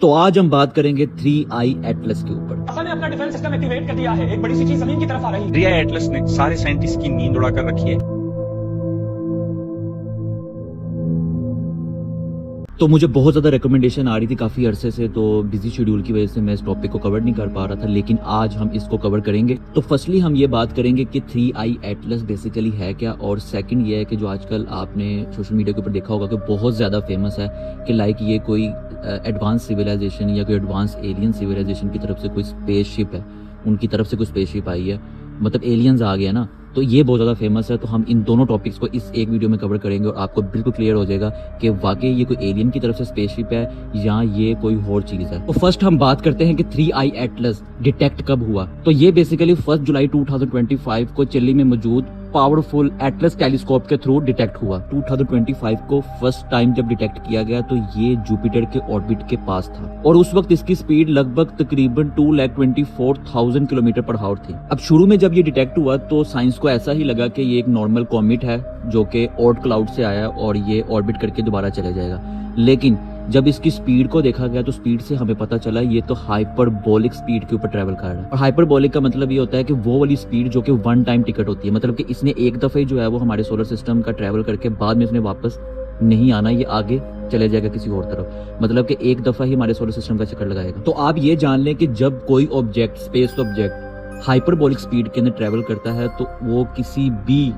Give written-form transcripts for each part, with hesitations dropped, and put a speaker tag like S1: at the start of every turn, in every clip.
S1: तो आज हम बात करेंगे 3i एटलस के ऊपर।
S2: नासा ने अपना डिफेंस सिस्टम एक्टिवेट कर दिया है। एक बड़ी सी चीज जमीन की तरफ आ रही है।
S3: 3i एटलस ने सारे साइंटिस्ट की नींद उड़ा कर रखी है।
S1: तो मुझे बहुत ज़्यादा रिकमेंडेशन आ रही थी काफ़ी अरसे से, तो बिजी शेड्यूल की वजह से मैं इस टॉपिक को कवर नहीं कर पा रहा था, लेकिन आज हम इसको कवर करेंगे। तो फर्स्टली हम ये बात करेंगे कि 3i एटलस बेसिकली है क्या, और सेकंड ये है कि जो आजकल आपने सोशल मीडिया के ऊपर देखा होगा कि बहुत ज़्यादा फेमस है कि लाइक ये कोई एडवांस सिविलाइजेशन या कोई एडवांस एलियन सिविलाइजेशन की तरफ से कोई स्पेसशिप है, उनकी तरफ से कोई स्पेसशिप आई है, मतलब एलियंस आ गया ना। तो ये बहुत ज़्यादा फेमस है। तो हम इन दोनों टॉपिक्स को इस एक वीडियो में कवर करेंगे और आपको बिल्कुल क्लियर हो जाएगा कि वाकई ये कोई एलियन की तरफ से स्पेसशिप है या ये कोई और चीज़ है। तो फर्स्ट हम बात करते हैं कि 3i एटलस डिटेक्ट कब हुआ। तो ये बेसिकली 1 जुलाई 2025 को चिली में मौजूद पावरफुल एटलस टेलीस्कोप के थ्रू डिटेक्ट हुआ। 2025 को फर्स्ट टाइम जब डिटेक्ट किया गया तो ये जुपिटर के ऑर्बिट के पास था और उस वक्त इसकी स्पीड लगभग तकरीबन 2,24,000 किलोमीटर पर आवर थी। अब शुरू में जब ये डिटेक्ट हुआ तो साइंस को ऐसा ही लगा कि ये एक नॉर्मल कॉमेट है जो कि ऑर्ट क्लाउड से आया और ये ऑर्बिट करके दोबारा चला जाएगा। लेकिन जब इसकी स्पीड को देखा गया तो स्पीड से हमें पता चला ये तो हाइपरबोलिक स्पीड के ऊपर ट्रैवल कर रहा है। और हाइपरबोलिक का मतलब ये होता है कि वो वाली स्पीड जो कि वन टाइम टिकट होती है, मतलब कि इसने एक दफे जो है वो हमारे सोलर सिस्टम का ट्रैवल करके बाद में इसने वापस नहीं आना, ये आगे चले जाएगा किसी और तरफ, मतलब कि एक दफा ही हमारे सोलर सिस्टम का चक्कर लगाएगा। तो आप ये जान लें कि जब कोई object, space object hyperbolic speed के अंदर ट्रैवल करता है तो वो किसी भी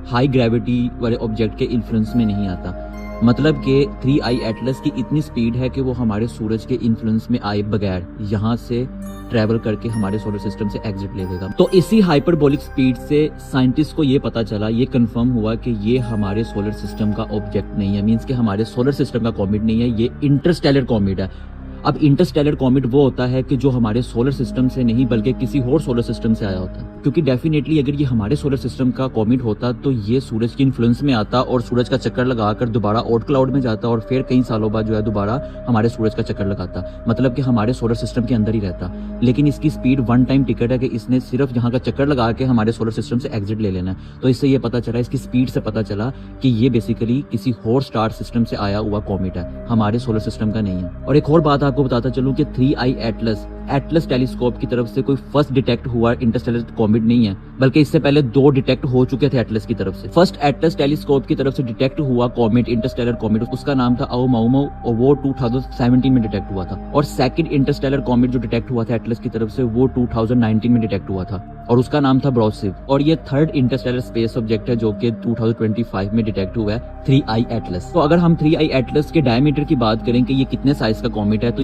S1: हाई ग्रेविटी वाले ऑब्जेक्ट के इन्फ्लुएंस में नहीं आता। मतलब कि 3i एटलस की इतनी स्पीड है कि वो हमारे सूरज के इन्फ्लुएंस में आए बगैर यहाँ से ट्रैवल करके हमारे सोलर सिस्टम से एग्जिट ले लेगा। तो इसी हाइपरबोलिक स्पीड से साइंटिस्ट को ये पता चला, ये कंफर्म हुआ कि ये हमारे सोलर सिस्टम का ऑब्जेक्ट नहीं है, मींस कि हमारे सोलर सिस्टम का कॉमेट नहीं है, ये इंटरस्टेलर कॉमेट है। अब इंटरस्टेलर कॉमेट वो होता है कि जो हमारे सोलर सिस्टम से नहीं बल्कि किसी और सोलर सिस्टम से आया होता है, क्योंकि डेफिनेटली अगर ये हमारे सोलर सिस्टम का कॉमेट होता तो ये सूरज के इन्फ्लुएंस में आता और सूरज का चक्कर लगाकर दोबारा ऑर्ट क्लाउड में जाता और फिर कई सालों बाद जो है दोबारा हमारे सूरज का चक्कर लगाता, मतलब कि हमारे सोलर सिस्टम के अंदर ही रहता। लेकिन इसकी स्पीड वन टाइम टिकट है कि इसने सिर्फ यहाँ का चक्कर लगा के हमारे सोलर सिस्टम से एग्जिट ले लेना है। तो इससे ये पता चला, इसकी स्पीड से पता चला कि ये बेसिकली किसी और स्टार सिस्टम से आया हुआ कॉमेट है, हमारे सोलर सिस्टम का नहीं है। और एक और बात आपको बताता चलूं कि 3i एटलस टेलीस्कोप की तरफ से कोई फर्स्ट डिटेक्ट हुआ इंटरस्टेलर कॉमेट नहीं है, बल्कि इससे पहले 2 डिटेक्ट हो चुके थे एटलस की तरफ से। फर्स्ट एटलस टेलीस्कोप की तरफ से डिटेक्ट हुआ कॉमेट, इंटरस्टेलर कॉमेट, उसका नाम था ओumuamua और वो 2017 में डिटेक्ट हुआ था। और सेकंड इंटरस्टेलर कॉमेट जो डिटेक्ट हुआ था एटलस की तरफ से वो 2019 में डिटेक्ट हुआ था और उसका नाम था ब्रॉसिव। और ये थर्ड इंटरस्टेलर स्पेस ऑब्जेक्ट है जो कि 2025 में डिटेक्ट हुआ है 3i एटलस। तो अगर हम 3i एटलस के डायमीटर की बात करें कि ये कितने साइज का कॉमेट है, तो